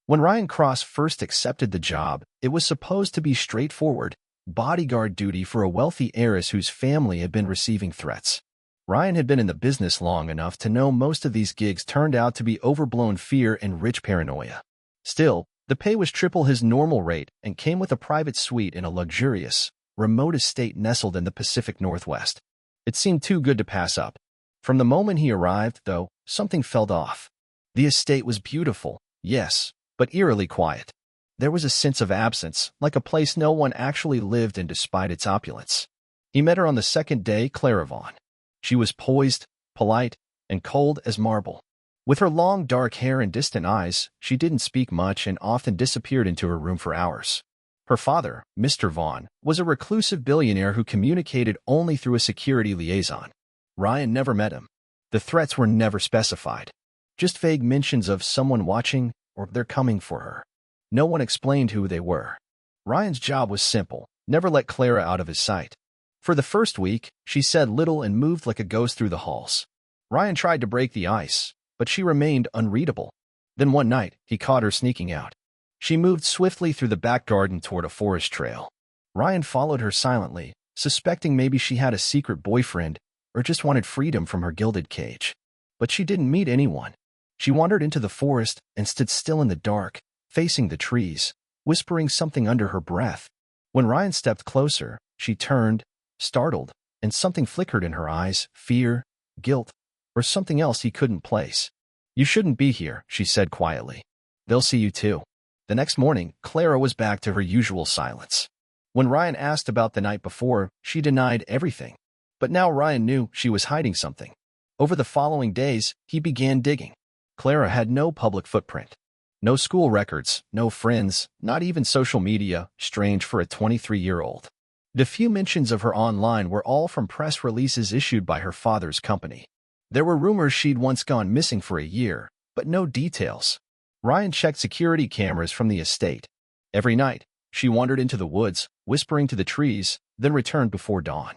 When Ryan Cross first accepted the job, it was supposed to be straightforward, bodyguard duty for a wealthy heiress whose family had been receiving threats. Ryan had been in the business long enough to know most of these gigs turned out to be overblown fear and rich paranoia. Still, the pay was triple his normal rate and came with a private suite in a luxurious, remote estate nestled in the Pacific Northwest. It seemed too good to pass up. From the moment he arrived, though, something felt off. The estate was beautiful, yes, but eerily quiet. There was a sense of absence, like a place no one actually lived in despite its opulence. He met her on the second day, Clara Vaughn. She was poised, polite, and cold as marble. With her long dark hair and distant eyes, she didn't speak much and often disappeared into her room for hours. Her father, Mr. Vaughn, was a reclusive billionaire who communicated only through a security liaison. Ryan never met him. The threats were never specified. Just vague mentions of someone watching or they're coming for her. No one explained who they were. Ryan's job was simple: never let Clara out of his sight. For the first week, she said little and moved like a ghost through the halls. Ryan tried to break the ice, but she remained unreadable. Then one night, he caught her sneaking out. She moved swiftly through the back garden toward a forest trail. Ryan followed her silently, suspecting maybe she had a secret boyfriend or just wanted freedom from her gilded cage. But she didn't meet anyone. She wandered into the forest and stood still in the dark, facing the trees, whispering something under her breath. When Ryan stepped closer, she turned, startled, and something flickered in her eyes: fear, guilt, or something else he couldn't place. "You shouldn't be here," she said quietly. "They'll see you too." The next morning, Clara was back to her usual silence. When Ryan asked about the night before, she denied everything. But now Ryan knew she was hiding something. Over the following days, he began digging. Clara had no public footprint. No school records, no friends, not even social media, strange for a 23-year-old. The few mentions of her online were all from press releases issued by her father's company. There were rumors she'd once gone missing for a year, but no details. Ryan checked security cameras from the estate. Every night, she wandered into the woods, whispering to the trees, then returned before dawn.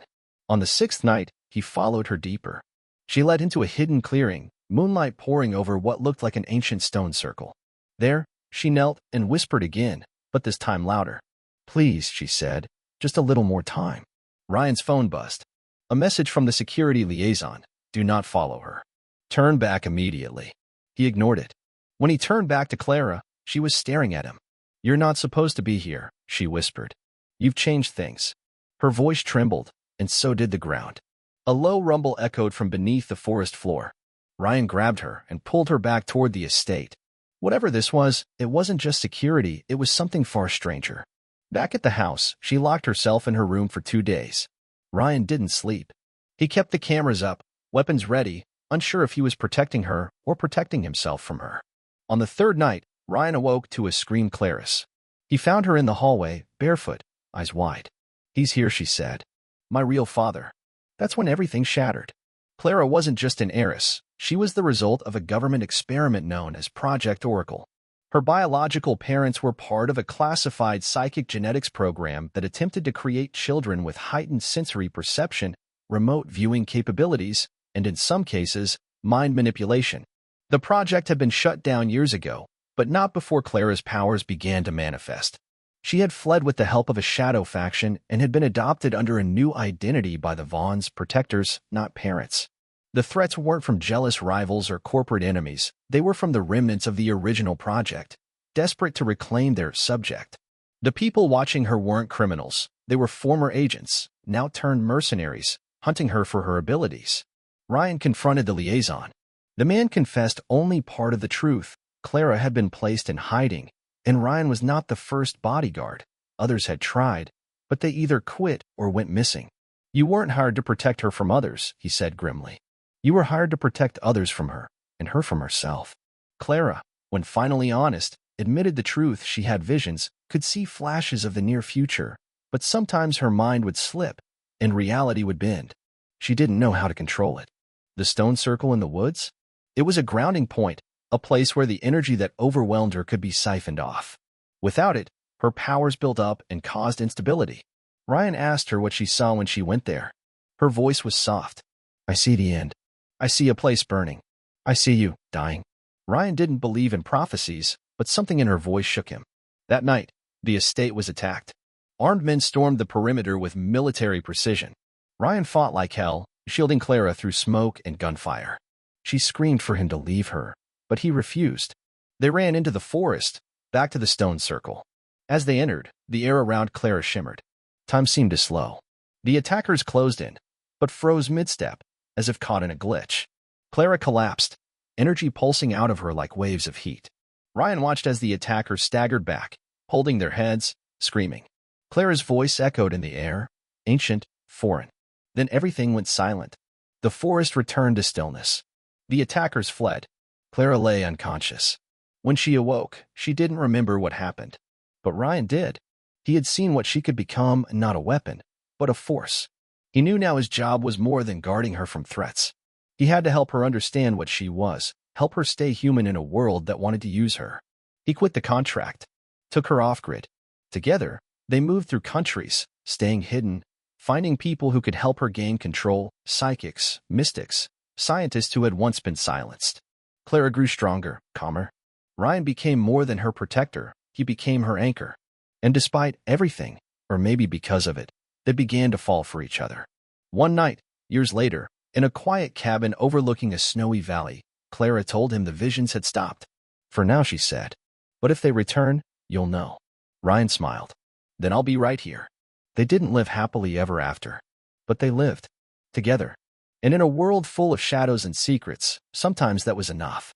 On the sixth night, he followed her deeper. She led into a hidden clearing, moonlight pouring over what looked like an ancient stone circle. There, she knelt and whispered again, but this time louder. "Please," she said, "just a little more time." Ryan's phone buzzed. A message from the security liaison: "Do not follow her. Turn back immediately." He ignored it. When he turned back to Clara, she was staring at him. "You're not supposed to be here," she whispered. "You've changed things." Her voice trembled, and so did the ground. A low rumble echoed from beneath the forest floor. Ryan grabbed her and pulled her back toward the estate. Whatever this was, it wasn't just security, it was something far stranger. Back at the house, she locked herself in her room for 2 days. Ryan didn't sleep. He kept the cameras up, weapons ready, unsure if he was protecting her or protecting himself from her. On the third night, Ryan awoke to a scream Clarice. He found her in the hallway, barefoot, eyes wide. "He's here," she said. "My real father." That's when everything shattered. Clara wasn't just an heiress. She was the result of a government experiment known as Project Oracle. Her biological parents were part of a classified psychic genetics program that attempted to create children with heightened sensory perception, remote viewing capabilities, and in some cases, mind manipulation. The project had been shut down years ago, but not before Clara's powers began to manifest. She had fled with the help of a shadow faction and had been adopted under a new identity by the Vaughns, protectors, not parents. The threats weren't from jealous rivals or corporate enemies. They were from the remnants of the original project, desperate to reclaim their subject. The people watching her weren't criminals. They were former agents, now turned mercenaries, hunting her for her abilities. Ryan confronted the liaison. The man confessed only part of the truth. Clara had been placed in hiding, and Ryan was not the first bodyguard. Others had tried, but they either quit or went missing. "You weren't hired to protect her from others," he said grimly. "You were hired to protect others from her, and her from herself." Clara, when finally honest, admitted the truth. She had visions, could see flashes of the near future, but sometimes her mind would slip, and reality would bend. She didn't know how to control it. The stone circle in the woods? It was a grounding point, a place where the energy that overwhelmed her could be siphoned off. Without it, her powers built up and caused instability. Ryan asked her what she saw when she went there. Her voice was soft. "I see the end. I see a place burning. I see you dying." Ryan didn't believe in prophecies, but something in her voice shook him. That night, the estate was attacked. Armed men stormed the perimeter with military precision. Ryan fought like hell, shielding Clara through smoke and gunfire. She screamed for him to leave her, but he refused. They ran into the forest, back to the stone circle. As they entered, the air around Clara shimmered. Time seemed to slow. The attackers closed in, but froze mid-step, as if caught in a glitch. Clara collapsed, energy pulsing out of her like waves of heat. Ryan watched as the attackers staggered back, holding their heads, screaming. Clara's voice echoed in the air, ancient, foreign. Then everything went silent. The forest returned to stillness. The attackers fled. Clara lay unconscious. When she awoke, she didn't remember what happened. But Ryan did. He had seen what she could become, not a weapon, but a force. He knew now his job was more than guarding her from threats. He had to help her understand what she was, help her stay human in a world that wanted to use her. He quit the contract, took her off-grid. Together, they moved through countries, staying hidden, finding people who could help her gain control, psychics, mystics, scientists who had once been silenced. Clara grew stronger, calmer. Ryan became more than her protector, he became her anchor. And despite everything, or maybe because of it, they began to fall for each other. One night, years later, in a quiet cabin overlooking a snowy valley, Clara told him the visions had stopped. For now, she said. But if they return, you'll know. Ryan smiled. Then I'll be right here. They didn't live happily ever after. But they lived. Together. And in a world full of shadows and secrets, sometimes that was enough.